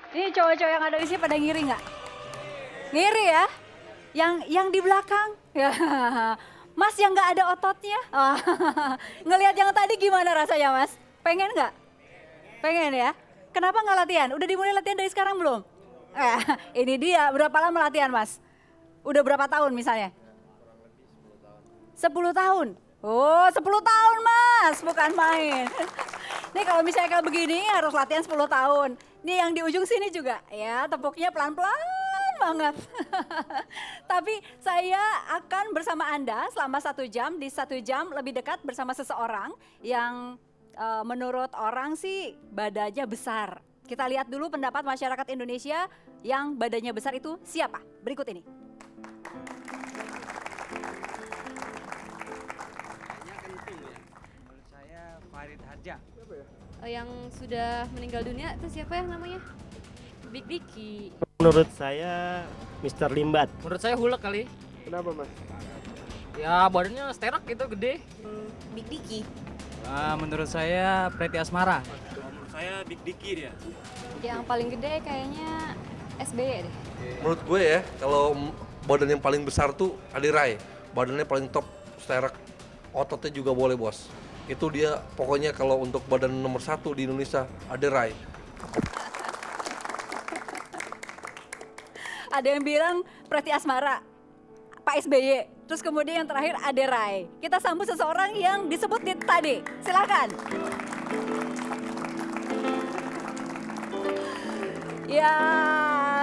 Ini cowok-cowok yang ada di sini pada ngiri nggak? Ngiri ya? Yang di belakang? Ya. Mas yang nggak ada ototnya? Ngelihat yang tadi gimana rasanya Mas? Pengen nggak? Pengen ya? Kenapa nggak latihan? Udah dimulai latihan dari sekarang belum? Ini dia, berapa lama latihan Mas? Udah berapa tahun misalnya? 10 tahun? Oh 10 tahun Mas, bukan main. Nih kalau misalnya kayak begini harus latihan 10 tahun. Nih yang di ujung sini juga ya tepuknya pelan-pelan banget. Tapi saya akan bersama Anda selama 1 jam, di 1 jam lebih dekat bersama seseorang yang menurut orang sih badannya besar. Kita lihat dulu pendapat masyarakat Indonesia yang badannya besar itu siapa? Berikut ini. Menurut saya Farid Harja. Yang sudah meninggal dunia itu siapa ya namanya? Big Dicky. Menurut saya Mr. Limbat. Menurut saya Hulk kali. Kenapa Mas? Ya badannya sterak gitu gede. Big Dicky. Menurut saya Preti Asmara. Menurut saya Big Dicky dia. Yang paling gede kayaknya SBY deh. Menurut gue ya, kalau badan yang paling besar tuh Adi Rai. Badannya paling top, sterak, ototnya juga boleh bos. Itu dia pokoknya kalau untuk badan nomor 1 di Indonesia, Adi Rai. Ada yang bilang Preti Asmara, Pak SBY, terus kemudian yang terakhir Ade Rai. Kita sambut seseorang yang disebut tadi, silakan. Ya,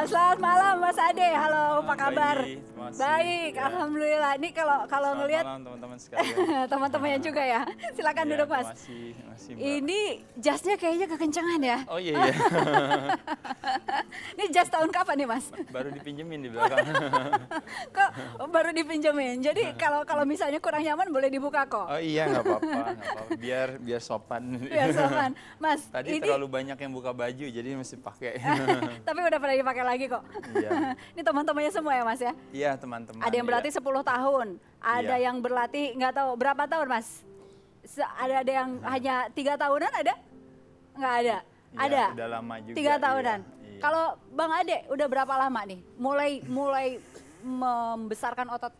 selamat malam Mas Ade. Halo, apa kabar? Baik, alhamdulillah. Ini kalau ngelihat teman-teman sekalian. teman-temannya juga ya. Silakan duduk Mas. Masih, Mbak. Ini jasnya kayaknya kekencangan ya. Oh iya. Ini jas tahun kapan nih Mas? Baru dipinjemin di belakang. Kok baru dipinjemin? Jadi kalau misalnya kurang nyaman boleh dibuka kok. Oh iya, nggak apa-apa. Biar sopan. Biar sopan. Mas, Tadi ini terlalu banyak yang buka baju, jadi mesti pakai. tapi udah pernah dipakai lagi kok. Iya. Ini teman-temannya semua ya Mas ya? Iya, teman-teman. Ada yang berlatih 10 tahun, ada Iya. yang berlatih nggak tahu berapa tahun Mas? Ada yang hanya 3 tahunan ada? Nggak ada? Iya, Ada? udah lama juga. 3 tahunan? Iya. Kalau Bang Ade udah berapa lama nih? Mulai membesarkan otot?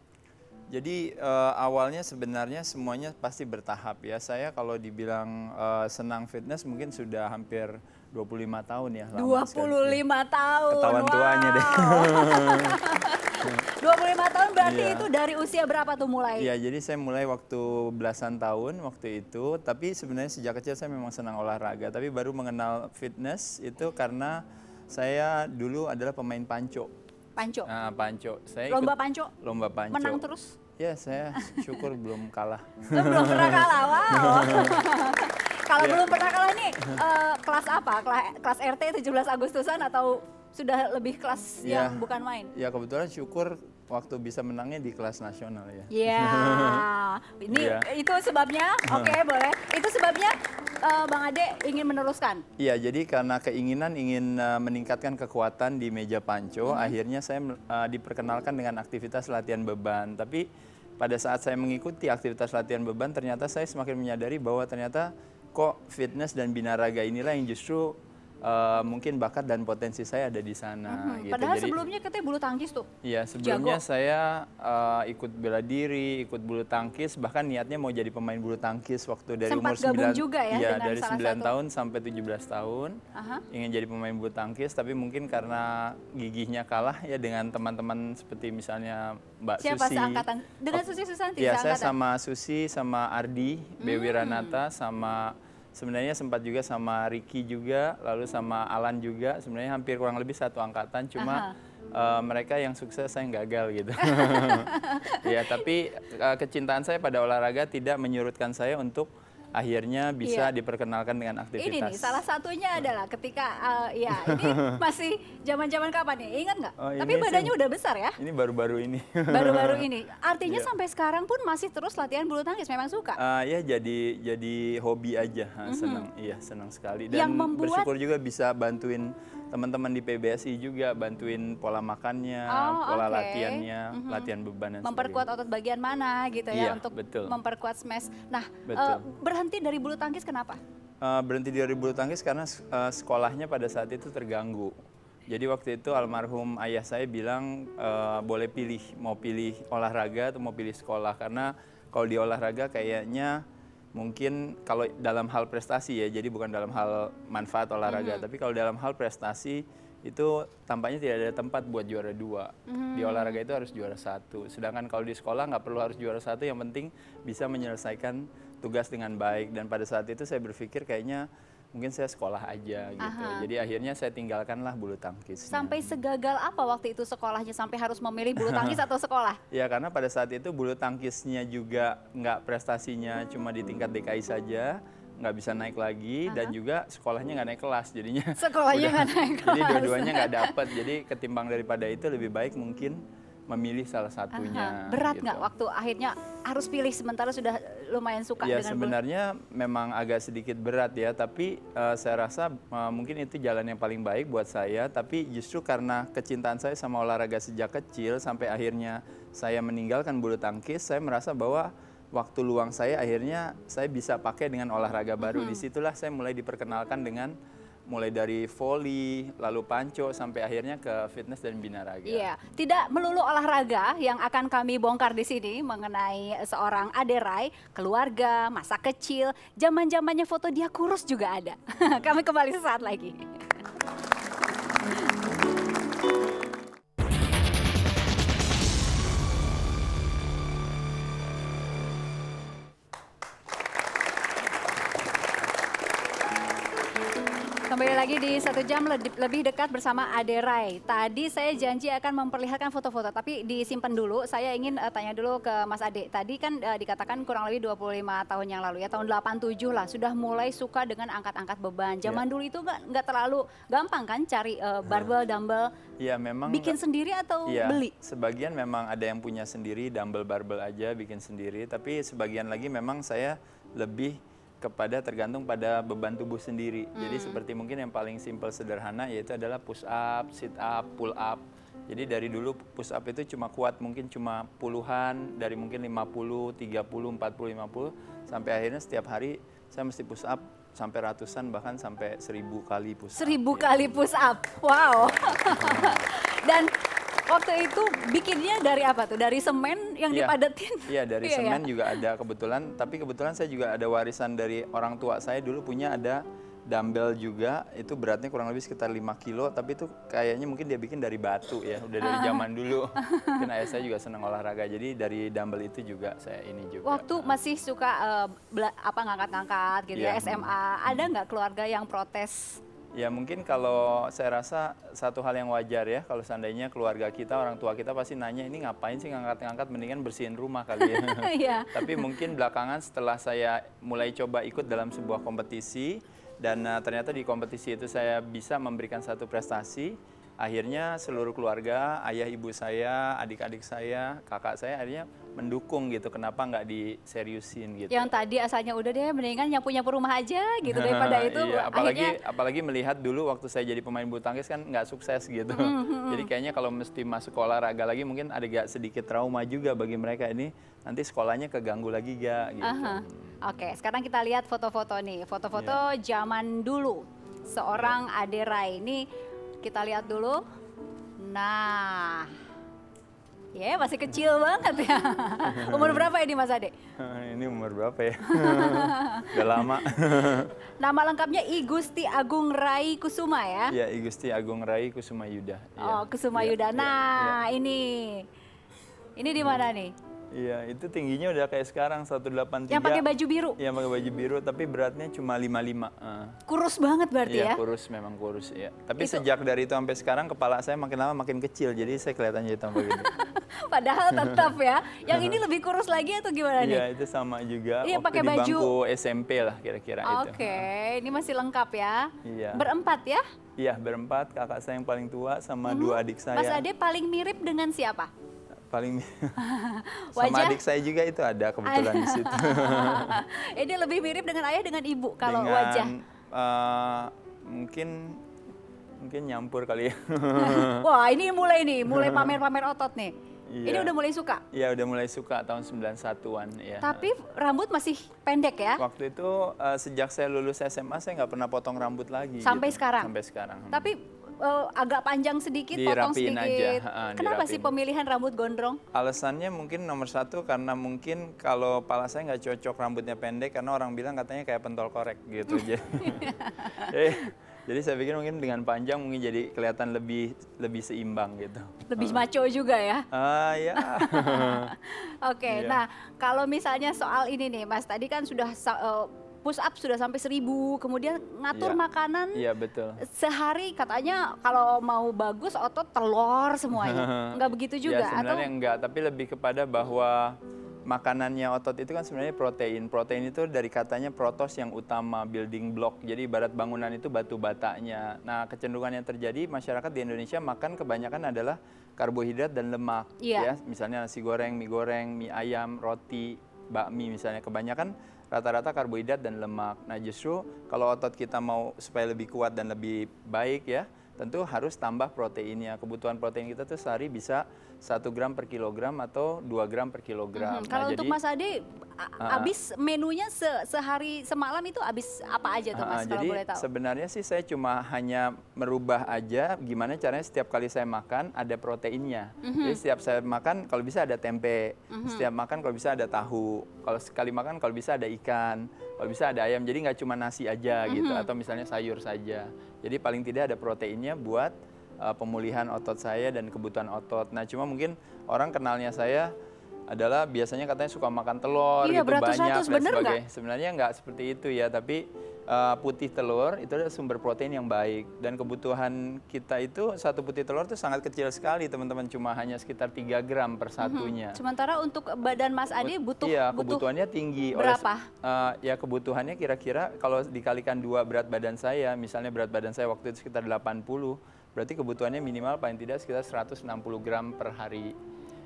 Jadi awalnya sebenarnya semuanya pasti bertahap ya. Saya kalau dibilang senang fitness mungkin sudah hampir 25 tahun ya. Lama 25 sekali. tahun. Ketahuan tuanya deh. 25 tahun berarti Iya. itu dari usia berapa tuh mulai? Iya, jadi saya mulai waktu belasan tahun waktu itu. Tapi sebenarnya sejak kecil saya memang senang olahraga. Tapi baru mengenal fitness itu karena saya dulu adalah pemain panco. Panco? Nah, panco. Saya Lomba ikut panco? lomba panco. Menang terus? Ya, saya syukur belum kalah. Belum pernah kalah, wow. Kalau Iya. belum pernah kalah nih, kelas apa? Kelas RT 17 Agustusan atau sudah lebih kelas Iya. yang bukan main? Ya kebetulan syukur waktu bisa menangnya di kelas nasional ya. Iya, ini Iya. itu sebabnya, oke boleh. Itu sebabnya Bang Ade ingin meneruskan. Iya, jadi karena keinginan ingin meningkatkan kekuatan di meja panco, akhirnya saya diperkenalkan dengan aktivitas latihan beban. Tapi pada saat saya mengikuti aktivitas latihan beban, ternyata saya semakin menyadari bahwa ternyata kok fitness dan binaraga inilah yang justru mungkin bakat dan potensi saya ada di sana. Gitu. Padahal Jadi, sebelumnya katanya bulu tangkis tuh. iya, sebelumnya Jago. saya ikut bela diri, ikut bulu tangkis, bahkan niatnya mau jadi pemain bulu tangkis waktu dari Sempat umur gabung 9 juga ya iya, dengan dari salah 9 satu. tahun sampai 17 tahun. Aha. Ingin jadi pemain bulu tangkis, tapi mungkin karena gigihnya kalah ya dengan teman-teman seperti misalnya Mbak Siapa Susi. seangkatan? Dengan Susi Susanti Iya, saya seangkatan? sama Susi, sama Ardi, Bewi Ranata, sama sebenarnya sempat juga sama Ricky juga, lalu sama Alan juga. Sebenarnya hampir kurang lebih satu angkatan, cuma mereka yang sukses saya yang gagal gitu. Ya, tapi kecintaan saya pada olahraga tidak menyurutkan saya untuk akhirnya bisa Iya. diperkenalkan dengan Ini aktivitas. nih salah satunya adalah ketika ya ini masih zaman-zaman kapan nih? Ingat nggak? Oh, Tapi ini badannya sih- udah besar ya. Ini baru-baru ini. Baru-baru ini. Artinya Iya. sampai sekarang pun masih terus latihan bulu tangkis, memang suka. Ya jadi hobi aja, senang, iya senang sekali dan Yang membuat- bersyukur juga bisa bantuin teman-teman di PBSI juga, bantuin pola makannya, Oh, pola oke. latihannya, latihan beban dan Memperkuat otot bagian mana gitu ya Iya, untuk betul. memperkuat smash. Nah, Betul. berhenti dari bulu tangkis kenapa? berhenti dari bulu tangkis karena sekolahnya pada saat itu terganggu. Jadi waktu itu almarhum ayah saya bilang boleh pilih, mau pilih olahraga atau mau pilih sekolah. Karena kalau di olahraga kayaknya mungkin kalau dalam hal prestasi ya, jadi bukan dalam hal manfaat olahraga, tapi kalau dalam hal prestasi itu tampaknya tidak ada tempat buat juara 2. Di olahraga itu harus juara 1. Sedangkan kalau di sekolah nggak perlu harus juara 1, yang penting bisa menyelesaikan tugas dengan baik. Dan pada saat itu saya berpikir kayaknya mungkin saya sekolah aja gitu. Jadi akhirnya saya tinggalkanlah bulu tangkis. Sampai segagal apa waktu itu sekolahnya sampai harus memilih bulu tangkis atau sekolah? Ya karena pada saat itu bulu tangkisnya juga nggak, prestasinya cuma di tingkat DKI saja, nggak bisa naik lagi, dan juga sekolahnya nggak naik kelas jadinya. Sekolahnya nggak naik kelas. Jadi dua-duanya nggak dapat. Jadi ketimbang daripada itu lebih baik mungkin memilih salah satunya. Berat gitu. nggak waktu akhirnya harus pilih sementara sudah lumayan suka Ya dengan sebenarnya memang agak sedikit berat ya, tapi saya rasa mungkin itu jalan yang paling baik buat saya. Tapi justru karena kecintaan saya sama olahraga sejak kecil sampai akhirnya saya meninggalkan bulu tangkis, saya merasa bahwa waktu luang saya akhirnya saya bisa pakai dengan olahraga baru. Disitulah saya mulai diperkenalkan dengan mulai dari volley, lalu panco, sampai akhirnya ke fitness dan binaraga. Iya, tidak melulu olahraga yang akan kami bongkar di sini mengenai seorang Ade Rai, keluarga, masa kecil, zaman-zamannya foto dia kurus juga ada. Kami kembali sesaat lagi. Kembali lagi di 1 jam lebih dekat bersama Ade Rai. Tadi saya janji akan memperlihatkan foto-foto, tapi disimpan dulu. Saya ingin tanya dulu ke Mas Ade. Tadi kan dikatakan kurang lebih 25 tahun yang lalu ya, tahun 87 lah, sudah mulai suka dengan angkat-angkat beban. Zaman dulu itu nggak terlalu gampang kan cari barbel, dumbbell. Iya memang. Bikin sendiri atau iya, beli? Sebagian memang ada yang punya sendiri, dumbbell barbel aja bikin sendiri. Tapi sebagian lagi memang saya lebih kepada tergantung pada beban tubuh sendiri. Jadi seperti mungkin yang paling simpel sederhana yaitu adalah push up, sit up, pull up. Jadi dari dulu push up itu cuma kuat mungkin cuma puluhan, dari mungkin 50, 30, 40, 50 sampai akhirnya setiap hari saya mesti push up sampai ratusan, bahkan sampai 1000 kali push up. 1000 kali push up. Wow. Dan waktu itu bikinnya dari apa tuh? Dari semen yang dipadetin? Iya, dari semen juga ada kebetulan. Tapi kebetulan saya juga ada warisan dari orang tua saya, dulu punya ada dumbbell juga. Itu beratnya kurang lebih sekitar 5 kilo. Tapi itu kayaknya mungkin dia bikin dari batu ya. Udah dari zaman dulu. Mungkin ayah saya juga senang olahraga. Jadi dari dumbbell itu juga saya ini juga. Waktu masih suka ngangkat-ngangkat gitu ya, SMA. Ada nggak keluarga yang protes? Ya mungkin kalau saya rasa satu hal yang wajar ya, kalau seandainya keluarga kita, orang tua kita pasti nanya ini ngapain sih ngangkat-ngangkat, mendingan bersihin rumah kali ya. Tapi mungkin belakangan setelah saya mulai coba ikut dalam sebuah kompetisi, dan ternyata di kompetisi itu saya bisa memberikan satu prestasi, akhirnya seluruh keluarga, ayah ibu saya, adik-adik saya, kakak saya akhirnya mendukung gitu, kenapa nggak diseriusin gitu. Yang tadi asalnya udah deh mendingan nyapu-nyapu rumah aja gitu daripada itu. Iya, akhirnya apalagi melihat dulu waktu saya jadi pemain bulu tangkis kan nggak sukses gitu. Jadi kayaknya kalau mesti masuk olahraga lagi mungkin ada gak sedikit trauma juga bagi mereka ini, nanti sekolahnya keganggu lagi gak gitu. Oke, sekarang kita lihat foto-foto nih, foto-foto zaman dulu seorang Ade Rai ini, kita lihat dulu. Nah, ya masih kecil banget ya. Umur berapa ini Mas Ade? Ini umur berapa ya? Udah lama. Nama lengkapnya I Gusti Agung Rai Kusuma ya? Iya, I Gusti Agung Rai Kusuma Yuda. Oh, Kusuma Yuda. Nah, ini di mana nih? Iya, itu tingginya udah kayak sekarang 183. Yang pakai baju biru? Iya, pakai baju biru, tapi beratnya cuma 55. Kurus banget berarti ya? Iya, kurus, memang kurus ya. Tapi sejak dari itu sampai sekarang kepala saya makin lama makin kecil, jadi saya kelihatannya tambah gede. Padahal tetap ya. Yang ini lebih kurus lagi atau gimana nih? Iya, itu sama juga. Iya, waktu pakai di baju bangku SMP lah kira-kira itu. Oke, ini masih lengkap ya? Iya. Berempat ya? Iya, berempat. Kakak saya yang paling tua sama dua adik saya. Mas Ade paling mirip dengan siapa? Paling Wajah? sama adik saya juga itu ada kebetulan di situ. Ini lebih mirip dengan ayah dengan ibu kalau Dengan, wajah. Mungkin nyampur kali ya. Wah, ini mulai pamer-pamer otot nih. Ini udah mulai suka? Iya, udah mulai suka tahun 91-an ya. Tapi rambut masih pendek ya? Waktu itu sejak saya lulus SMA saya nggak pernah potong rambut lagi. Sampai gitu. sekarang? Sampai sekarang. Tapi agak panjang sedikit, potong Dirapiin sedikit. aja, Kenapa sih dirapiin. pemilihan rambut gondrong? Alasannya mungkin nomor satu karena mungkin kalau kepala saya nggak cocok rambutnya pendek karena orang bilang katanya kayak pentol korek gitu. Jadi saya pikir mungkin dengan panjang mungkin jadi kelihatan lebih seimbang gitu. Lebih maco juga ya? Ya. Oke, Iya. nah kalau misalnya soal ini nih Mas, tadi kan sudah push up sudah sampai 1000, kemudian ngatur Iya. makanan Iya betul. sehari katanya kalau mau bagus otot telur semuanya. Enggak begitu juga Ya sebenarnya enggak, tapi lebih kepada bahwa makanannya otot itu kan sebenarnya protein. Protein itu dari katanya protos yang utama, building block. Jadi ibarat bangunan itu batu batanya. Nah, kecenderungan yang terjadi masyarakat di Indonesia makan kebanyakan adalah karbohidrat dan lemak. Iya. Ya, misalnya nasi goreng, mie ayam, roti, bakmi misalnya. Kebanyakan rata-rata karbohidrat dan lemak. Nah, justru kalau otot kita mau supaya lebih kuat dan lebih baik ya, tentu harus tambah proteinnya. Kebutuhan protein kita tuh sehari bisa 1 gram per kilogram atau 2 gram per kilogram. Kalau untuk jadi, Mas Ade, habis menunya sehari semalam itu habis apa aja tuh Mas, kalau jadi boleh tahu? sebenarnya sih saya cuma hanya merubah aja gimana caranya setiap kali saya makan ada proteinnya. Jadi setiap saya makan kalau bisa ada tempe, setiap makan kalau bisa ada tahu, kalau sekali makan kalau bisa ada ikan, kalau bisa ada ayam. Jadi nggak cuma nasi aja gitu atau misalnya sayur saja. Jadi paling tidak ada proteinnya buat pemulihan otot saya dan kebutuhan otot. Nah, cuma mungkin orang kenalnya saya adalah biasanya katanya suka makan telur Iya, gitu beratus-ratus, banyak dan bener nggak? sebagainya. Sebenarnya nggak seperti itu ya, tapi putih telur itu adalah sumber protein yang baik dan kebutuhan kita itu satu putih telur itu sangat kecil sekali teman-teman, cuma hanya sekitar 3 gram per satunya. Sementara untuk badan Mas Ade butuh Iya, kebutuhannya tinggi. berapa? Ya kebutuhannya kira-kira kalau dikalikan 2 berat badan saya, misalnya berat badan saya waktu itu sekitar 80, berarti kebutuhannya minimal paling tidak sekitar 160 gram per hari.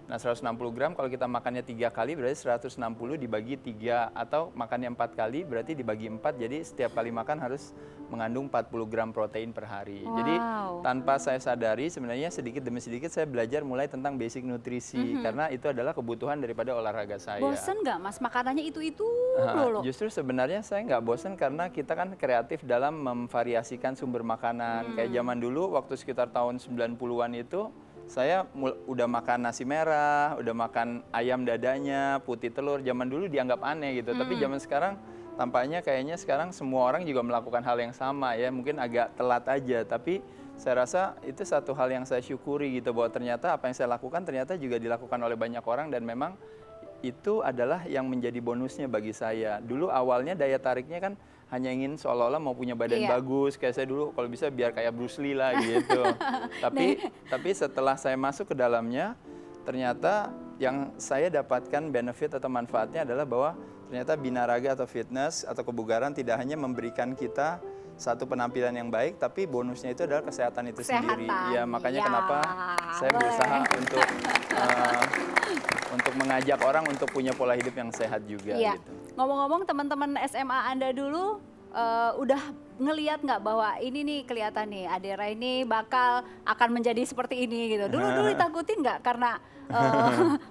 Nah 160 gram kalau kita makannya 3 kali berarti 160 dibagi 3 atau makannya 4 kali berarti dibagi 4, jadi setiap kali makan harus mengandung 40 gram protein per hari. Jadi tanpa saya sadari sebenarnya sedikit demi sedikit saya belajar mulai tentang basic nutrisi karena itu adalah kebutuhan daripada olahraga saya. Bosen nggak Mas makanannya itu dulu? Justru sebenarnya saya nggak bosan karena kita kan kreatif dalam memvariasikan sumber makanan. Kayak zaman dulu waktu sekitar tahun 90-an itu saya udah makan nasi merah, udah makan ayam dadanya, putih telur. Zaman dulu dianggap aneh gitu, tapi zaman sekarang tampaknya kayaknya sekarang semua orang juga melakukan hal yang sama ya. Mungkin agak telat aja, tapi saya rasa itu satu hal yang saya syukuri gitu, bahwa ternyata apa yang saya lakukan ternyata juga dilakukan oleh banyak orang dan memang itu adalah yang menjadi bonusnya bagi saya. Dulu awalnya daya tariknya kan hanya ingin seolah-olah mau punya badan bagus, kayak saya dulu kalau bisa biar kayak Bruce Lee lah gitu. Tapi setelah saya masuk ke dalamnya, ternyata yang saya dapatkan benefit atau manfaatnya adalah bahwa ternyata binaraga atau fitness atau kebugaran tidak hanya memberikan kita satu penampilan yang baik, tapi bonusnya itu adalah kesehatan itu sendiri. Ya makanya kenapa saya berusaha untuk mengajak orang untuk punya pola hidup yang sehat juga. Iya. Gitu. Ngomong-ngomong teman-teman SMA Anda dulu udah ngelihat nggak bahwa ini nih kelihatan nih Adera ini bakal akan menjadi seperti ini gitu. Dulu ditakutin nggak karena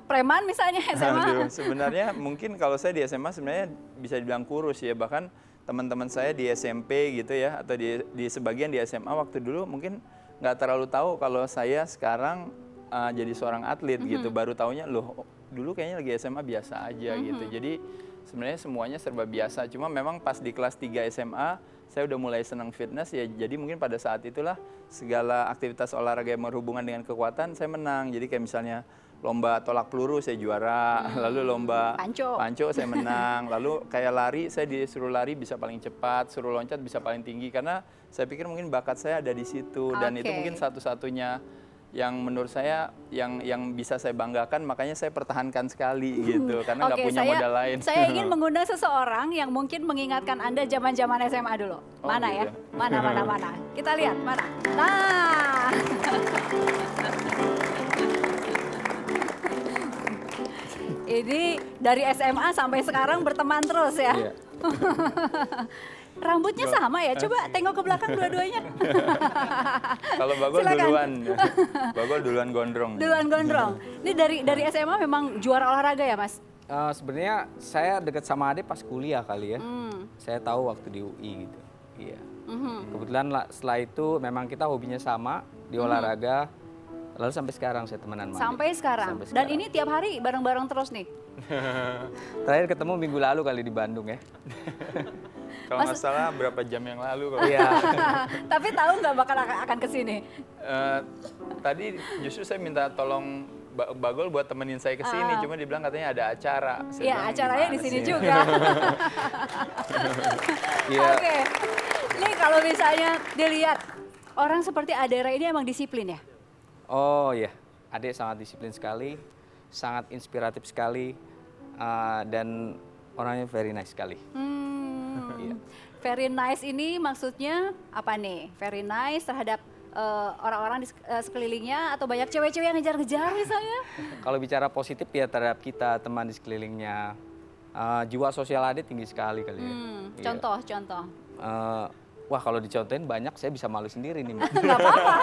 preman misalnya SMA? Aduh, sebenarnya mungkin kalau saya di SMA sebenarnya bisa dibilang kurus ya, bahkan teman-teman saya di SMP gitu ya atau di sebagian di SMA waktu dulu mungkin nggak terlalu tahu kalau saya sekarang jadi seorang atlet gitu, baru taunya loh dulu kayaknya lagi SMA biasa aja gitu. Jadi sebenarnya semuanya serba biasa, cuma memang pas di kelas 3 SMA saya udah mulai senang fitness ya, jadi mungkin pada saat itulah segala aktivitas olahraga yang berhubungan dengan kekuatan saya menang. Jadi kayak misalnya lomba tolak peluru saya juara, lalu lomba panco saya menang, lalu kayak lari saya disuruh lari bisa paling cepat, suruh loncat bisa paling tinggi, karena saya pikir mungkin bakat saya ada di situ dan itu mungkin satu-satunya yang menurut saya yang bisa saya banggakan, makanya saya pertahankan sekali gitu karena nggak punya modal lain. Saya ingin mengundang seseorang yang mungkin mengingatkan Anda zaman-zaman SMA dulu. Mana ya? Mana. Kita lihat mana. Nah. Ini dari SMA sampai sekarang berteman terus ya. Iya. Rambutnya sama ya? Coba tengok ke belakang dua-duanya. Kalau Bagol Silakan. duluan. Bagol duluan gondrong. Duluan gondrong. Ini dari SMA memang juara olahraga ya, Mas? Sebenarnya saya dekat sama Ade pas kuliah kali ya. Saya tahu waktu di UI gitu. Iya. Kebetulan setelah itu memang kita hobinya sama di olahraga. Lalu sampai sekarang saya temenan sama Ade. Sampai sekarang. Sampai Dan sekarang. ini tiap hari bareng-bareng terus nih. Terakhir ketemu minggu lalu kali di Bandung ya. Kalau nggak salah berapa jam yang lalu kalau Iya. Tapi tahu nggak bakal akan kesini? Tadi justru saya minta tolong Bagol buat temenin saya ke sini, cuma dibilang katanya ada acara. Saya Iya, bilang, acaranya di "Gimana sini sih?" juga. Iya. Oke. Nih kalau misalnya dilihat orang seperti Adera ini emang disiplin ya? Oh iya, Ade sangat disiplin sekali, sangat inspiratif sekali, dan orangnya very nice sekali. Iya. Very nice ini maksudnya apa nih? Very nice terhadap orang-orang di sekelilingnya atau banyak cewek-cewek yang ngejar-ngejar misalnya? Kalau bicara positif ya terhadap kita teman di sekelilingnya, jiwa sosial Ade tinggi sekali kali ya. Iya. Contoh. Wah kalau dicontohin banyak saya bisa malu sendiri nih. Mbak. Nggak apa-apa.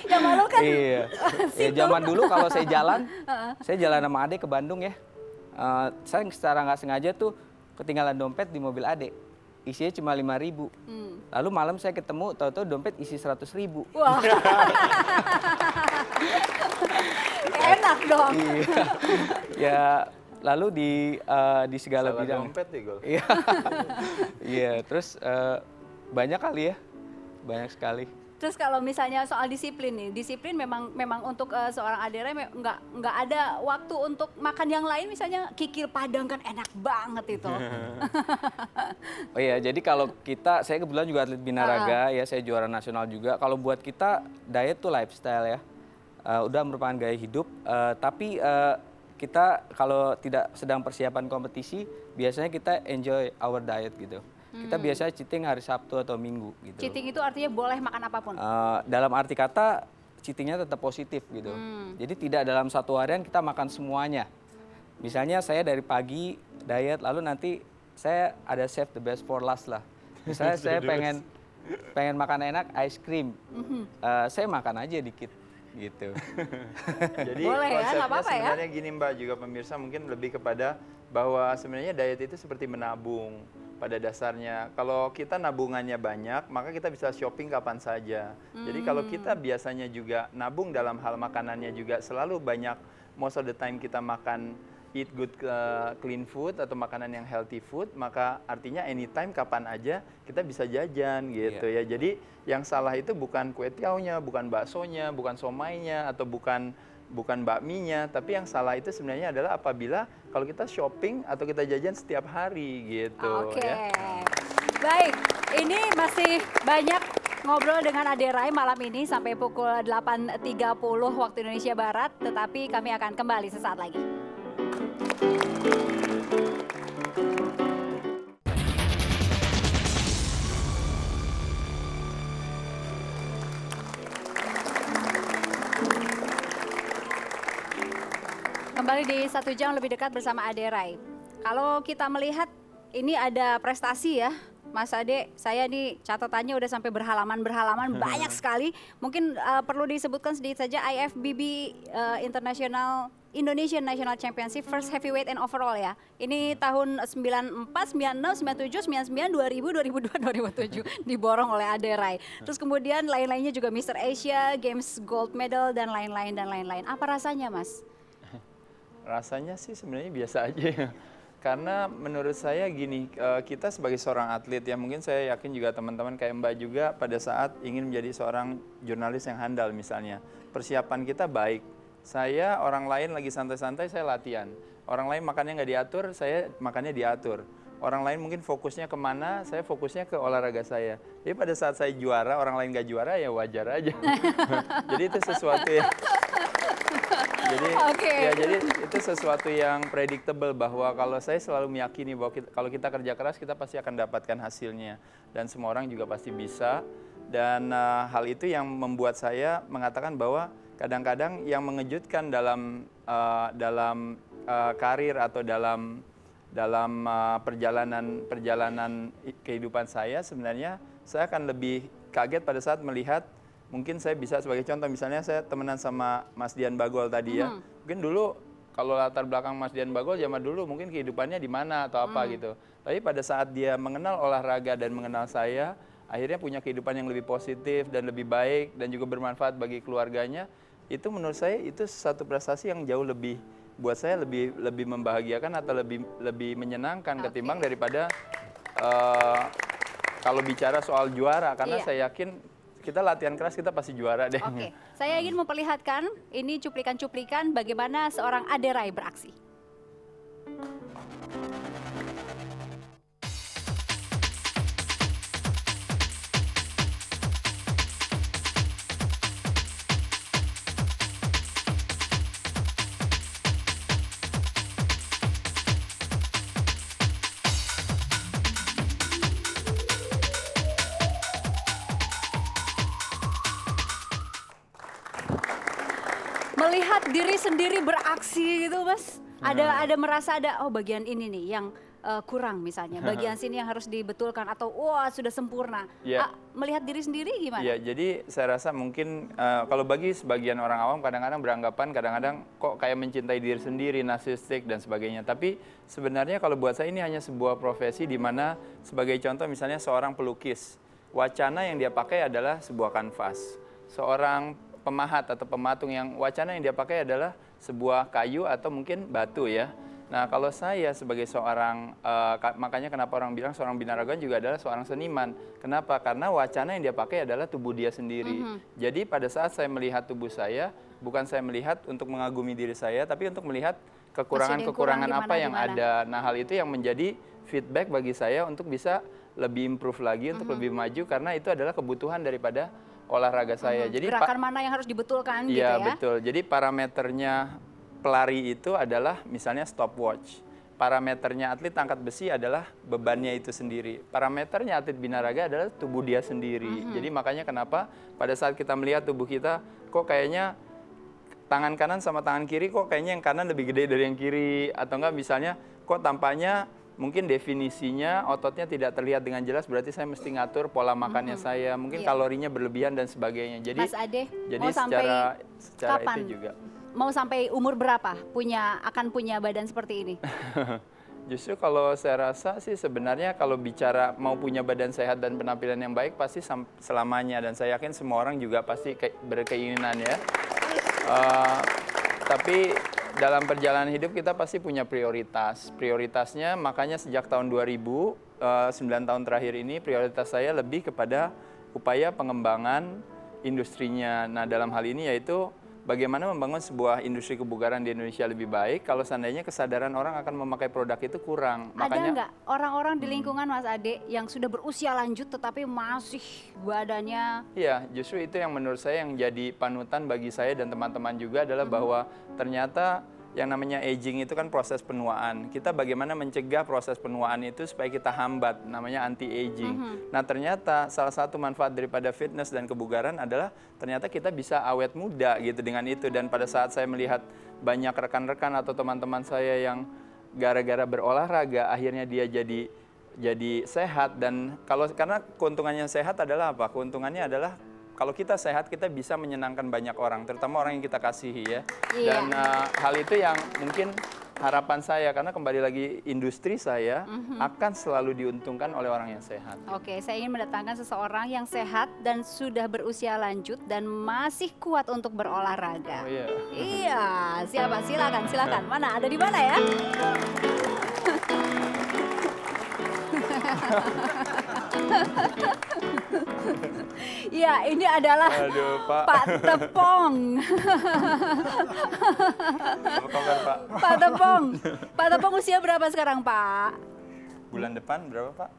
Yang malu kan Iya. Ya, zaman dulu kalau saya jalan sama Ade ke Bandung ya. Saya secara nggak sengaja tuh ketinggalan dompet di mobil Ade. Isinya cuma 5.000. Lalu malam saya ketemu, tahu-tahu dompet isi 100.000. Wah. Enak dong. Iya. Ya, lalu di segala Salah bidang. dompet deh, Gol. Iya. Iya, terus banyak kali ya. Banyak sekali. Terus kalau misalnya soal disiplin nih, disiplin memang untuk seorang Adera nggak ada waktu untuk makan yang lain, misalnya kikil Padang kan enak banget itu. Oh iya, jadi kalau saya kebetulan juga atlet binaraga ya, saya juara nasional juga. Kalau buat kita diet tuh lifestyle ya, udah merupakan gaya hidup. Tapi kita kalau tidak sedang persiapan kompetisi, biasanya kita enjoy our diet gitu. Kita biasanya cheating hari Sabtu atau Minggu gitu. Cheating itu artinya boleh makan apapun. Dalam arti kata cheatingnya tetap positif gitu. Jadi tidak dalam satu harian kita makan semuanya. Misalnya saya dari pagi diet, lalu nanti saya ada save the best for last lah. Misalnya saya pengen makan enak, ice cream. Saya makan aja dikit gitu. Jadi Boleh ya, nggak konsepnya apa-apa ya. sebenarnya gini Mbak, juga pemirsa mungkin lebih kepada bahwa sebenarnya diet itu seperti menabung pada dasarnya. Kalau kita nabungannya banyak, maka kita bisa shopping kapan saja. Jadi kalau kita biasanya juga nabung dalam hal makanannya juga selalu banyak, most of the time kita makan eat good clean food atau makanan yang healthy food, maka artinya anytime kapan aja kita bisa jajan gitu ya. Jadi yang salah itu bukan kue tiaunya, bukan baksonya, bukan somainya, atau bukan bakminya, tapi yang salah itu sebenarnya adalah apabila kalau kita shopping atau kita jajan setiap hari gitu. Oke. Ya. Baik, ini masih banyak ngobrol dengan Aderai malam ini sampai pukul 8.30 waktu Indonesia Barat, tetapi kami akan kembali sesaat lagi. Kembali di 1 jam lebih dekat bersama Aderai. Kalau kita melihat ini ada prestasi ya, Mas Ade. Saya nih catatannya udah sampai berhalaman banyak sekali. Mungkin perlu disebutkan sedikit saja IFBB International Indonesian National Championship First Heavyweight and Overall ya. Ini tahun 94, 96, 97, 99, 2000, 2002, 2007 diborong oleh Aderai. Terus kemudian lain-lainnya juga Mr. Asia, Games Gold Medal dan lain-lain dan lain-lain. Apa rasanya, Mas? Rasanya sih sebenarnya biasa aja ya. Karena menurut saya gini, kita sebagai seorang atlet ya, mungkin saya yakin juga teman-teman kayak Mbak juga pada saat ingin menjadi seorang jurnalis yang handal misalnya. Persiapan kita baik. Saya orang lain lagi santai-santai, saya latihan. Orang lain makannya nggak diatur, saya makannya diatur. Orang lain mungkin fokusnya kemana, saya fokusnya ke olahraga saya. Jadi pada saat saya juara, orang lain nggak juara ya wajar aja. Jadi itu sesuatu yang... Jadi itu sesuatu yang predictable, bahwa kalau saya selalu meyakini bahwa kalau kita kerja keras kita pasti akan dapatkan hasilnya, dan semua orang juga pasti bisa. Dan hal itu yang membuat saya mengatakan bahwa kadang-kadang yang mengejutkan dalam karir atau dalam dalam perjalanan kehidupan saya sebenarnya saya akan lebih kaget pada saat melihat, mungkin saya bisa sebagai contoh, misalnya saya temenan sama Mas Dian Bagol tadi ya. Mungkin dulu kalau latar belakang Mas Dian Bagol zaman dulu mungkin kehidupannya di mana atau apa gitu. Tapi pada saat dia mengenal olahraga dan mengenal saya, akhirnya punya kehidupan yang lebih positif dan lebih baik dan juga bermanfaat bagi keluarganya. Itu menurut saya itu satu prestasi yang jauh lebih, buat saya lebih membahagiakan atau lebih menyenangkan ketimbang daripada kalau bicara soal juara, karena saya yakin kita latihan keras kita pasti juara deh. Oke, saya ingin memperlihatkan ini cuplikan-cuplikan bagaimana seorang Ade Rai beraksi. Melihat diri sendiri beraksi gitu Mas, ada merasa ada bagian ini nih yang kurang misalnya, bagian sini yang harus dibetulkan atau wah sudah sempurna. Melihat diri sendiri gimana? Iya, jadi saya rasa mungkin kalau bagi sebagian orang awam kadang-kadang beranggapan kadang-kadang kok kayak mencintai diri sendiri, narsistik dan sebagainya. Tapi sebenarnya kalau buat saya ini hanya sebuah profesi di mana sebagai contoh misalnya seorang pelukis, wacana yang dia pakai adalah sebuah kanvas. Seorang pemahat atau pematung yang wacana yang dia pakai adalah sebuah kayu atau mungkin batu ya. Nah kalau saya sebagai seorang, makanya kenapa orang bilang seorang binaragawan juga adalah seorang seniman. Kenapa? Karena wacana yang dia pakai adalah tubuh dia sendiri. Jadi pada saat saya melihat tubuh saya, bukan saya melihat untuk mengagumi diri saya, tapi untuk melihat kekurangan-kekurangan apa yang ada. Nah hal itu yang menjadi feedback bagi saya untuk bisa lebih improve lagi, untuk lebih maju, karena itu adalah kebutuhan daripada olahraga saya. Jadi gerakan mana yang harus dibetulkan gitu ya? Iya betul. Jadi parameternya pelari itu adalah misalnya stopwatch. Parameternya atlet angkat besi adalah bebannya itu sendiri. Parameternya atlet binaraga adalah tubuh dia sendiri. Jadi makanya kenapa pada saat kita melihat tubuh kita, kok kayaknya tangan kanan sama tangan kiri kok kayaknya yang kanan lebih gede dari yang kiri, atau enggak misalnya kok tampaknya mungkin definisinya ototnya tidak terlihat dengan jelas, berarti saya mesti ngatur pola makannya saya, mungkin kalorinya berlebihan dan sebagainya. Jadi Mas Ade, jadi mau secara kapan? itu juga. Mau sampai umur berapa akan punya badan seperti ini? Justru kalau saya rasa sih sebenarnya kalau bicara mau punya badan sehat dan penampilan yang baik pasti selamanya, dan saya yakin semua orang juga pasti berkeinginan ya. Tapi dalam perjalanan hidup kita pasti punya prioritasnya, makanya sejak tahun 2000, 9 tahun terakhir ini prioritas saya lebih kepada upaya pengembangan industrinya. Nah dalam hal ini yaitu bagaimana membangun sebuah industri kebugaran di Indonesia lebih baik kalau seandainya kesadaran orang akan memakai produk itu kurang. Ada nggak orang-orang di lingkungan Mas Ade yang sudah berusia lanjut tetapi masih badannya? Iya, justru itu yang menurut saya yang jadi panutan bagi saya dan teman-teman juga adalah bahwa ternyata yang namanya aging itu kan proses penuaan. Kita bagaimana mencegah proses penuaan itu supaya kita hambat, namanya anti-aging. Nah ternyata salah satu manfaat daripada fitness dan kebugaran adalah ternyata kita bisa awet muda gitu dengan itu. Dan pada saat saya melihat banyak rekan-rekan atau teman-teman saya yang gara-gara berolahraga akhirnya dia jadi sehat, dan karena keuntungannya sehat adalah apa? Keuntungannya adalah kalau kita sehat, kita bisa menyenangkan banyak orang, terutama orang yang kita kasihi ya. Dan hal itu yang mungkin harapan saya, karena kembali lagi industri saya akan selalu diuntungkan oleh orang yang sehat. Oke, saya ingin mendatangkan seseorang yang sehat dan sudah berusia lanjut dan masih kuat untuk berolahraga. Oh iya. Iya, siapa? Silakan. Mana? Ada di mana ya? Iya, ini adalah Pak Tepong. Pak Tepong. Pak Tepong usia berapa sekarang, Pak? Bulan depan berapa, Pak?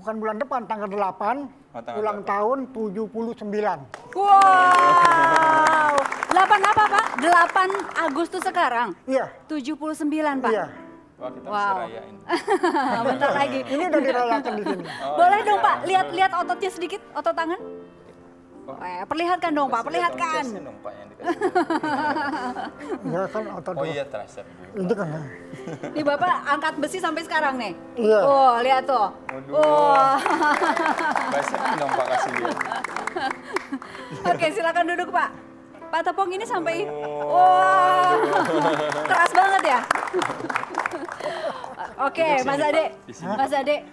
Bukan bulan depan, tanggal 8, ulang tahun 79. Wow. 8 apa, Pak? 8 Agustus sekarang? Iya. 79, Pak? Iya. Wah, kita mesti rayain. Bentar lagi. Ini udah dirayakan di sini. Boleh dong, Pak, lihat ototnya sedikit, otot tangan. Perlihatkan dong Pak, perlihatkan. Ya kan otot. Oh iya, tricep. Ini kan. Nih Bapak angkat besi sampai sekarang nih. Iya. Oh, lihat tuh. Oh. Biceps dong Pak, kasih lihat. Oke, silakan duduk Pak. Pak Tepong ini sampai, wah, keras banget ya. Oke, Mas Ade, Mas Ade,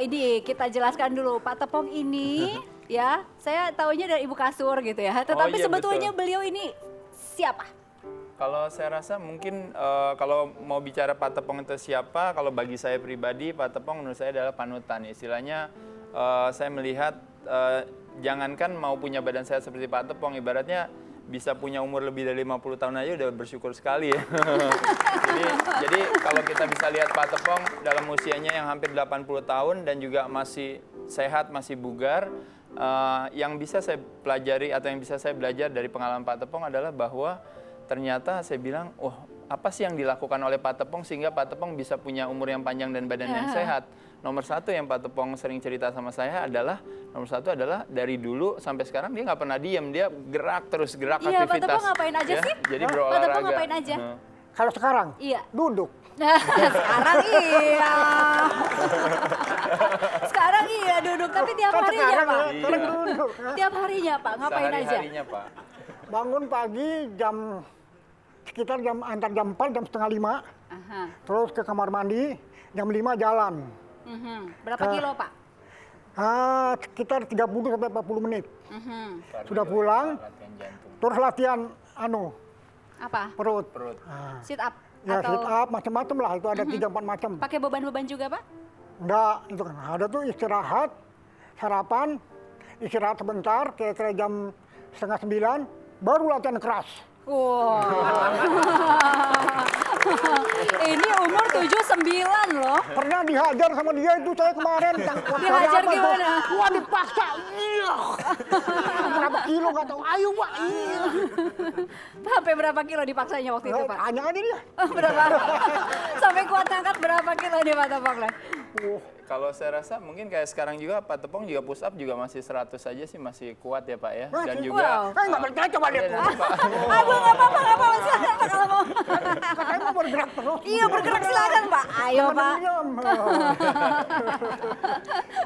ini kita jelaskan dulu. Pak Tepong ini, ya, saya taunya dari Ibu Kasur gitu ya. Tetapi iya, sebetulnya betul. beliau ini siapa? Kalau saya rasa mungkin kalau mau bicara Pak Tepong itu siapa, kalau bagi saya pribadi Pak Tepong menurut saya adalah panutan. Istilahnya saya melihat jangankan mau punya badan sehat seperti Pak Tepong, ibaratnya bisa punya umur lebih dari 50 tahun aja udah bersyukur sekali ya. jadi kalau kita bisa lihat Pak Tepong dalam usianya yang hampir 80 tahun dan juga masih sehat, masih bugar, yang bisa saya pelajari atau yang bisa saya belajar dari pengalaman Pak Tepong adalah bahwa ternyata saya bilang, oh apa sih yang dilakukan oleh Pak Tepong sehingga Pak Tepong bisa punya umur yang panjang dan badan yang sehat. Nomor satu yang Pak Tepong sering cerita sama saya adalah, nomor satu adalah dari dulu sampai sekarang dia nggak pernah diem, dia gerak terus, gerak Iya, aktivitas. Pak Tepong ngapain aja sih? Jadi Pak berolahraga. Tepong ngapain aja? Kalau sekarang Iya. duduk. Sekarang iya. Sekarang iya duduk, tapi tiap Kan harinya sekarang Pak. ya, sekarang duduk. Tiap harinya Pak, ngapain aja? Sehari-harinya Pak. Bangun pagi sekitar antar jam 4, jam setengah 5. Aha. Terus ke kamar mandi, jam 5 jalan. Berapa kilo Pak? Sekitar 30 sampai 40 menit. Sudah pulang, Latihan jantung. terus latihan Apa? perut. Sit up? Ya Atau sit up macam-macam lah, itu ada 3-4 macam. pakai beban-beban juga Pak? Enggak, itu kan ada tuh istirahat, sarapan, istirahat sebentar, kira-kira jam setengah 9, baru latihan keras. Wah. Ini umur 79 loh. Pernah dihajar sama dia itu saya kemarin. Dihajar gimana? Wah dipaksa. Iya. Berapa kilo nggak tahu. Ayo Pak. Iya. Sampai berapa kilo dipaksanya waktu itu Pak? Tanya aja dia. Berapa? Sampai kuat angkat berapa kilo dia Pak Tepong lah? Kalau saya rasa mungkin kayak sekarang juga Pak Tepong juga push up juga masih 100 saja sih, masih kuat ya Pak ya. Dan juga Nggak percaya coba lihat. Aduh nggak apa-apa silakan Pak kalau mau. Katanya mau bergerak terus. Iya bergerak silakan Pak. Ayo Pak. Iya.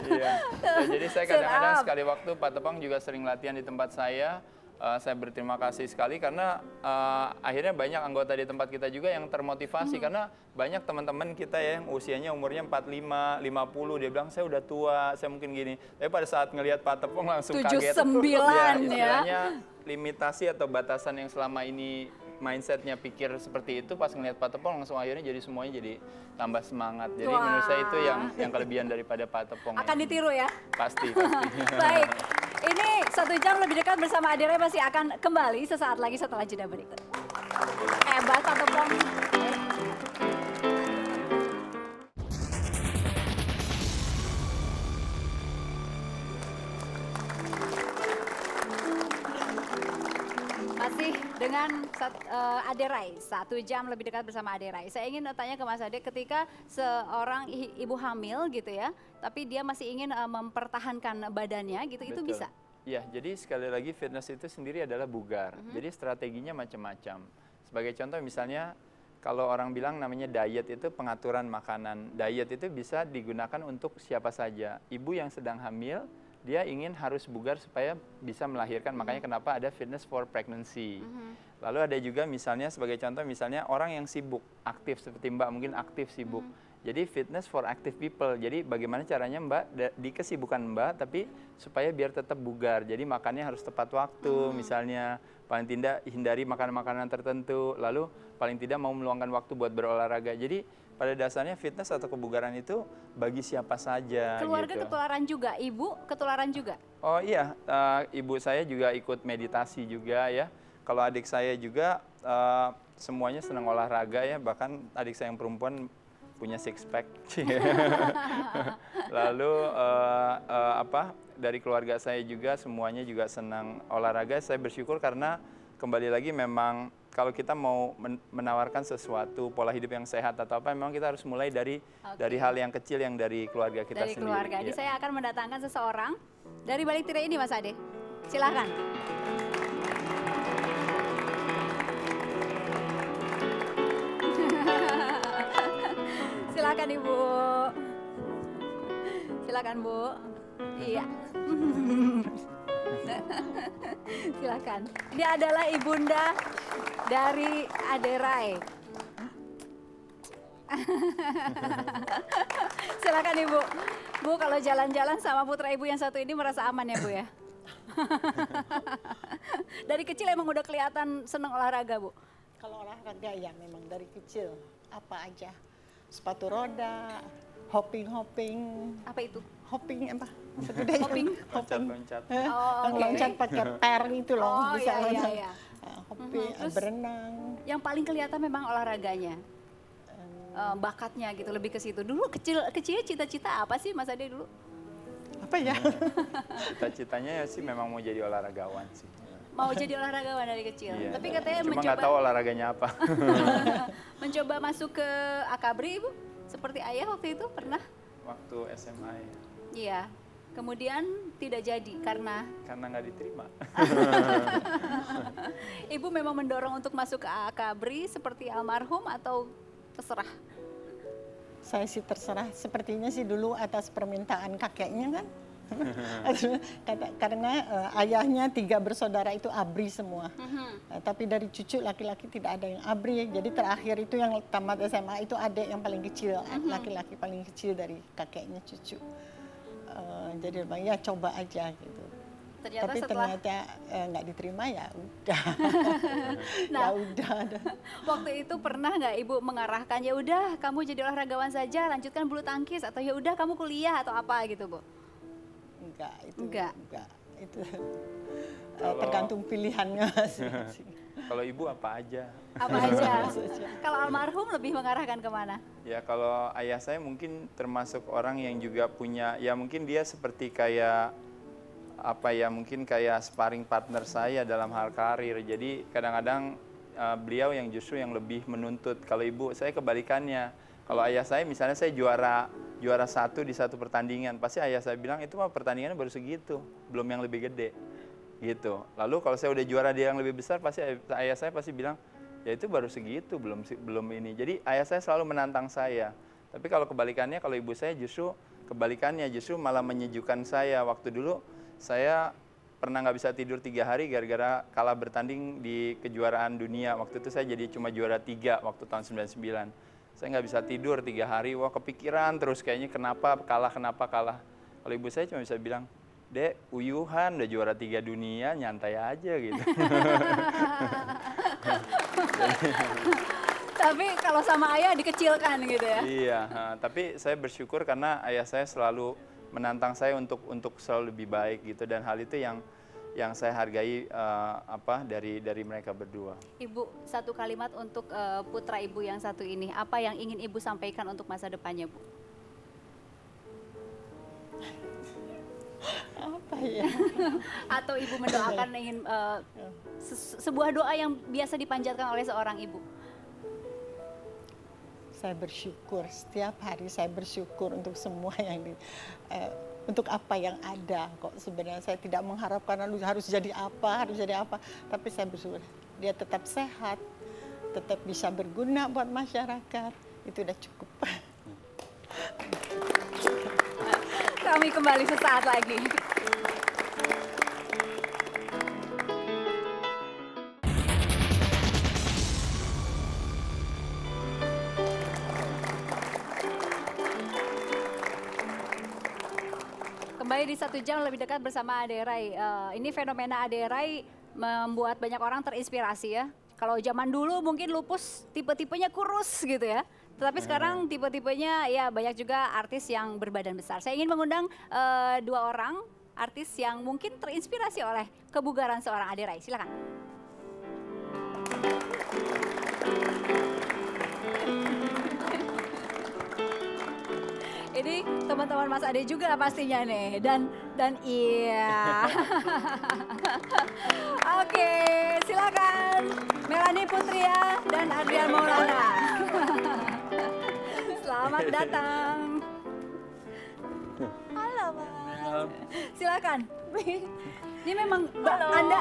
Ya, jadi saya kadang-kadang sekali waktu Pak Tepong juga sering latihan di tempat saya. Saya berterima kasih sekali karena akhirnya banyak anggota di tempat kita juga yang termotivasi karena banyak teman-teman kita ya yang usianya umurnya 45, 50, dia bilang saya udah tua, saya mungkin gini. Tapi pada saat ngelihat Pak Tepong langsung kaget. 79 ya. Istilahnya limitasi atau batasan yang selama ini mindsetnya pikir seperti itu, pas ngelihat Pak Tepong langsung akhirnya jadi semuanya jadi tambah semangat. Jadi menurut saya itu yang kelebihan daripada Pak Tepong. Akan ditiru ya? Pasti. Baik, ini 1 jam lebih dekat bersama Adere masih akan kembali sesaat lagi setelah jeda berikut. Hebat Pak Tepong. Masih dengan Aderai, 1 jam lebih dekat bersama Aderai. Saya ingin tanya ke Mas Ade, ketika seorang ibu hamil gitu ya, tapi dia masih ingin mempertahankan badannya gitu, itu Betul. bisa? Ya, jadi sekali lagi fitness itu sendiri adalah bugar. Jadi strateginya macam-macam. Sebagai contoh misalnya, kalau orang bilang namanya diet itu pengaturan makanan. Diet itu bisa digunakan untuk siapa saja. Ibu yang sedang hamil, dia ingin harus bugar supaya bisa melahirkan, makanya kenapa ada fitness for pregnancy. Lalu ada juga misalnya sebagai contoh misalnya orang yang sibuk, aktif seperti Mbak mungkin aktif sibuk. Jadi fitness for active people. Jadi bagaimana caranya Mbak di kesibukan Mbak tapi supaya biar tetap bugar. Jadi makannya harus tepat waktu misalnya, paling tidak hindari makanan-makanan tertentu, lalu paling tidak mau meluangkan waktu buat berolahraga. Jadi pada dasarnya fitness atau kebugaran itu bagi siapa saja. Keluarga gitu. ketularan juga, ibu ketularan juga? Oh iya, ibu saya juga ikut meditasi juga ya. Kalau adik saya juga semuanya senang olahraga ya, bahkan adik saya yang perempuan punya six pack. Lalu dari keluarga saya juga semuanya juga senang olahraga. Saya bersyukur karena kembali lagi memang kalau kita mau menawarkan sesuatu pola hidup yang sehat atau apa, memang kita harus mulai dari hal yang kecil yang dari keluarga kita dari sendiri. Keluarga. Jadi Ya. saya akan mendatangkan seseorang dari balik tirai ini Mas Ade. Silakan. Silakan Ibu. Silakan Bu. Iya. Silakan. Ini adalah ibunda dari Aderai. Silakan Ibu. Bu, kalau jalan-jalan sama putra Ibu yang satu ini merasa aman ya Bu ya? Dari kecil emang udah kelihatan seneng olahraga Bu? Kalau olahraga ya memang dari kecil apa aja, sepatu roda, hopping. Apa itu? Hopping apa? Hopping. Loncat-loncat. Oh, oke. Loncat pakai per itu loh, Oh, bisa iya, loncat. iya. Hopping, Terus berenang. yang paling kelihatan memang olahraganya, bakatnya gitu, lebih ke situ. Dulu kecil cita-cita apa sih Mas Ade dulu? Apa ya? Cita-citanya ya sih memang mau jadi olahragawan sih. Mau jadi olahragawan dari kecil. Iya. Tapi katanya Cuma nggak tahu olahraganya apa. mencoba masuk ke Akabri Ibu, seperti ayah waktu itu pernah? Waktu SMA ya. Iya. Kemudian tidak jadi karena Karena nggak diterima. Ibu memang mendorong untuk masuk ke Akabri seperti almarhum atau terserah? Saya sih terserah, sepertinya sih dulu atas permintaan kakeknya kan. Karena ayahnya 3 bersaudara itu ABRI semua. Tapi dari cucu laki-laki tidak ada yang ABRI. Jadi terakhir itu yang tamat SMA itu adik yang paling kecil, laki-laki paling kecil dari kakeknya cucu. Jadi ya coba aja gitu. Tapi ternyata nggak diterima ya udah. Nah, ya udah. Waktu itu pernah nggak Ibu mengarahkan ya udah kamu jadi olahragawan saja, lanjutkan bulu tangkis atau ya udah kamu kuliah atau apa gitu Bu? Enggak. Itu tergantung pilihannya masing-masing. Kalau ibu apa aja? Apa aja? Kalau almarhum lebih mengarahkan kemana? Ya kalau ayah saya mungkin termasuk orang yang juga punya, ya mungkin dia seperti kayak apa ya, mungkin kayak sparring partner saya dalam hal karir. Jadi kadang-kadang beliau yang justru yang lebih menuntut. Kalau ibu saya kebalikannya. Kalau ayah saya misalnya saya juara 1 di satu pertandingan, pasti ayah saya bilang itu mah pertandingannya baru segitu, belum yang lebih gede. Gitu. Lalu kalau saya udah juara dia yang lebih besar, pasti ayah saya pasti bilang ya itu baru segitu, belum ini. Jadi ayah saya selalu menantang saya. Tapi kalau kebalikannya, kalau ibu saya justru kebalikannya, justru malah menyejukkan saya. Waktu dulu saya pernah nggak bisa tidur 3 hari gara-gara kalah bertanding di kejuaraan dunia. Waktu itu saya jadi cuma juara 3 waktu tahun 99. Saya nggak bisa tidur 3 hari, wah kepikiran terus kayaknya kenapa kalah. Kalau ibu saya cuma bisa bilang, Dek, uyuhan udah juara 3 dunia, nyantai aja gitu. Tapi kalau sama ayah dikecilkan gitu ya? Iya, tapi saya bersyukur karena ayah saya selalu menantang saya untuk selalu lebih baik gitu, dan hal itu yang saya hargai dari mereka berdua. Ibu, satu kalimat untuk putra Ibu yang satu ini, apa yang ingin Ibu sampaikan untuk masa depannya Bu? Apa ya? Atau Ibu mendoakan ingin sebuah doa yang biasa dipanjatkan oleh seorang ibu? Saya bersyukur, setiap hari saya bersyukur untuk semua yang untuk apa yang ada. Kok sebenarnya saya tidak mengharapkan harus jadi apa, tapi saya bersyukur dia tetap sehat, tetap bisa berguna buat masyarakat, itu udah cukup. Kami kembali sesaat lagi. Kembali di 1 jam lebih dekat bersama Aderai. Ini fenomena Aderai membuat banyak orang terinspirasi ya. Kalau zaman dulu mungkin lupus tipe-tipenya kurus gitu ya. Tetapi sekarang tipe-tipenya ya banyak juga artis yang berbadan besar. Saya ingin mengundang 2 orang artis yang mungkin terinspirasi oleh kebugaran seorang Aderai. Silakan. Ini teman-teman Mas Ade juga pastinya nih, dan iya. Oke, silakan Melanie Putria dan Adrian Maulana. Selamat datang. Halo Mas. Silakan. Ini memang Anda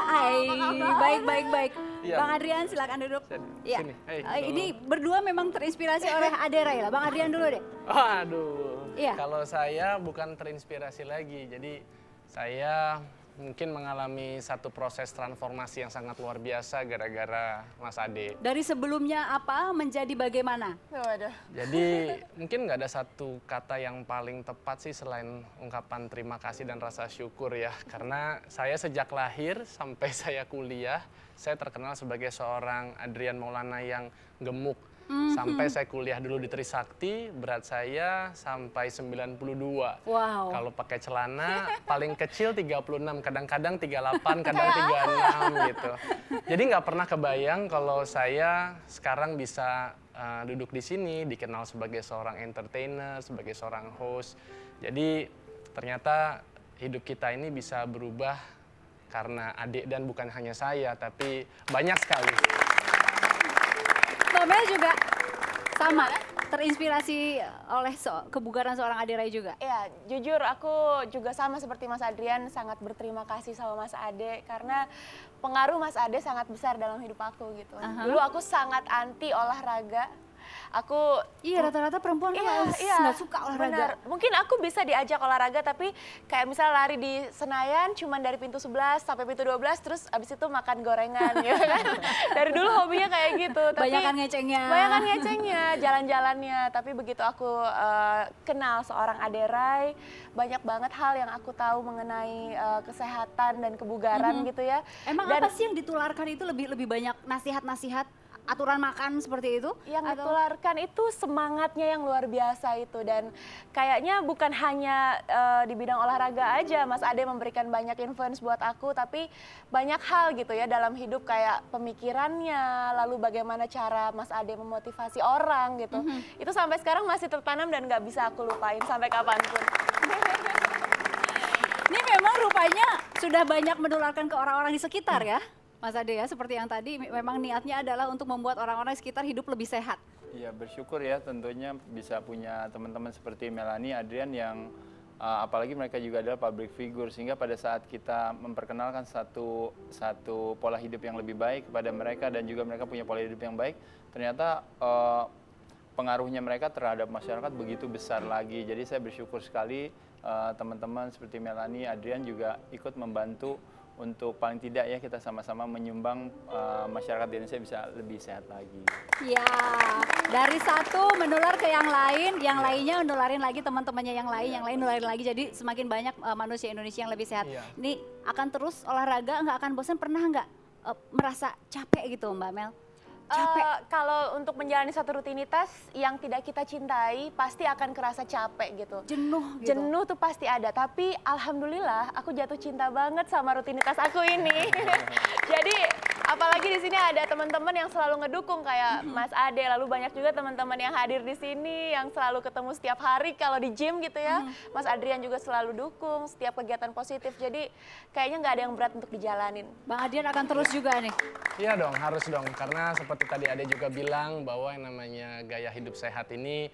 baik. Iya. Bang Adrian silakan duduk. Iya. Sini. Hey, Ini berdua memang terinspirasi oleh Ade Rai lah. Bang Adrian dulu deh. Aduh. Iya. Kalau saya bukan terinspirasi lagi. Jadi saya mungkin mengalami satu proses transformasi yang sangat luar biasa gara-gara Mas Ade. Dari sebelumnya apa menjadi bagaimana? Jadi mungkin nggak ada satu kata yang paling tepat sih selain ungkapan terima kasih dan rasa syukur ya. Karena saya sejak lahir sampai saya kuliah, saya terkenal sebagai seorang Adrian Maulana yang gemuk. Sampai saya kuliah dulu di Trisakti, berat saya sampai 92. Wow. Kalau pakai celana paling kecil 36, kadang-kadang 38, kadang 36 gitu. Jadi nggak pernah kebayang kalau saya sekarang bisa duduk di sini, dikenal sebagai seorang entertainer, sebagai seorang host. Jadi ternyata hidup kita ini bisa berubah karena Adik dan bukan hanya saya, tapi banyak sekali. Mbak Mel juga sama, terinspirasi oleh kebugaran seorang Ade Rai juga? Ya, jujur aku juga sama seperti Mas Adrian, sangat berterima kasih sama Mas Ade karena pengaruh Mas Ade sangat besar dalam hidup aku gitu. Dulu aku sangat anti olahraga. Aku rata-rata perempuan nggak suka olahraga. Benar. Mungkin aku bisa diajak olahraga tapi kayak misal lari di Senayan cuman dari pintu 11 sampai pintu 12 terus abis itu makan gorengan gitu kan. Dari dulu hobinya kayak gitu. Banyakan ngecengnya, jalan-jalannya. Tapi begitu aku kenal seorang Ade Rai, banyak banget hal yang aku tahu mengenai kesehatan dan kebugaran gitu ya. Emang apa sih yang ditularkan itu lebih banyak nasihat-nasihat? Aturan makan seperti itu? Yang ditularkan itu semangatnya yang luar biasa itu dan kayaknya bukan hanya di bidang olahraga aja Mas Ade memberikan banyak influence buat aku tapi banyak hal gitu ya dalam hidup kayak pemikirannya lalu bagaimana cara Mas Ade memotivasi orang gitu. Itu sampai sekarang masih tertanam dan nggak bisa aku lupain sampai kapanpun. Ini memang rupanya sudah banyak menularkan ke orang-orang di sekitar ya? Mas Ade ya, seperti yang tadi memang niatnya adalah untuk membuat orang-orang sekitar hidup lebih sehat. Iya, bersyukur ya tentunya bisa punya teman-teman seperti Melanie, Adrian yang apalagi mereka juga adalah public figure sehingga pada saat kita memperkenalkan satu pola hidup yang lebih baik kepada mereka dan juga mereka punya pola hidup yang baik, ternyata pengaruhnya mereka terhadap masyarakat begitu besar lagi. Jadi saya bersyukur sekali teman-teman seperti Melanie, Adrian juga ikut membantu untuk paling tidak ya kita sama-sama menyumbang masyarakat di Indonesia bisa lebih sehat lagi. Ya, dari satu menular ke yang lainnya menularin lagi teman-temannya yang lain nularin lagi. Jadi semakin banyak manusia Indonesia yang lebih sehat. Ini akan terus olahraga, nggak akan bosan, pernah nggak merasa capek gitu Mbak Mel? Kalau untuk menjalani satu rutinitas yang tidak kita cintai pasti akan kerasa capek gitu. Jenuh tuh pasti ada, tapi alhamdulillah aku jatuh cinta banget sama rutinitas aku ini. Jadi apalagi di sini ada teman-teman yang selalu ngedukung kayak Mas Ade, lalu banyak juga teman-teman yang hadir di sini yang selalu ketemu setiap hari kalau di gym gitu ya. Mas Adrian juga selalu dukung setiap kegiatan positif. Jadi kayaknya nggak ada yang berat untuk dijalanin. Bang Adrian akan terus juga nih. Iya dong, harus dong. Karena seperti tadi Ade juga bilang bahwa yang namanya gaya hidup sehat ini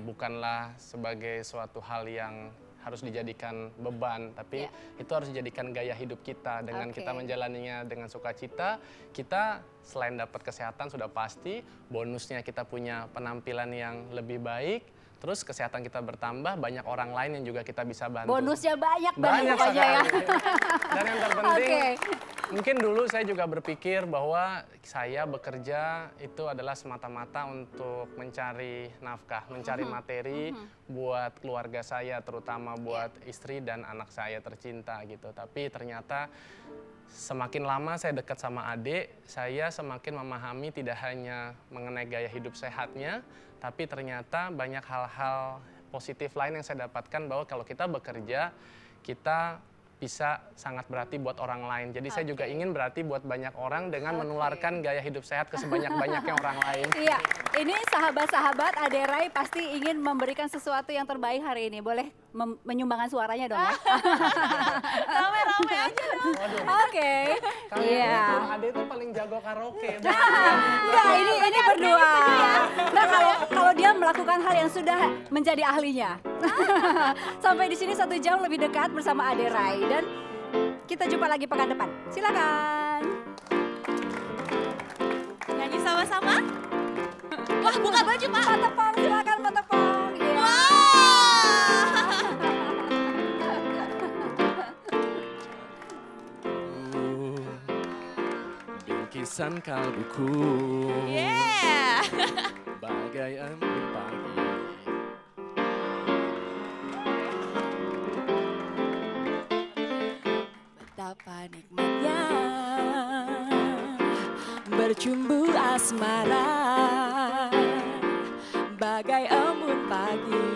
bukanlah sebagai suatu hal yang harus dijadikan beban, tapi itu harus dijadikan gaya hidup kita. Dengan kita menjalaninya dengan sukacita, kita selain dapat kesehatan sudah pasti, bonusnya kita punya penampilan yang lebih baik, terus kesehatan kita bertambah, banyak orang lain yang juga kita bisa bantu. Bonusnya banyak sekali. ya. Dan yang terpenting, mungkin dulu saya juga berpikir bahwa saya bekerja itu adalah semata-mata untuk mencari nafkah, mencari materi buat keluarga saya, terutama buat istri dan anak saya tercinta gitu. Tapi ternyata semakin lama saya dekat sama Ade, saya semakin memahami tidak hanya mengenai gaya hidup sehatnya, tapi ternyata banyak hal-hal positif lain yang saya dapatkan bahwa kalau kita bekerja, kita bisa sangat berarti buat orang lain. Jadi saya juga ingin berarti buat banyak orang dengan menularkan gaya hidup sehat ke sebanyak-banyaknya orang lain. Iya, ini sahabat-sahabat Ade Rai pasti ingin memberikan sesuatu yang terbaik hari ini. Boleh menyumbangkan suaranya dong ya. Rame-rame aja dong. Oke. Kalian Iya. itu Ade itu paling jago karaoke. Enggak, ini berdua. Nah, kalau dia melakukan hal yang sudah menjadi ahlinya. Sampai di sini 1 jam lebih dekat bersama Ade Rai dan kita jumpa lagi pekan depan. Silakan. Nyanyi sama-sama? Wah, buka baju, Pak. Pak Tepong, silakan Pak Tepong. Iya. Bingkisan kalbuku bagai embun pagi. Betapa nikmatnya bercumbu asmara bagai embun pagi.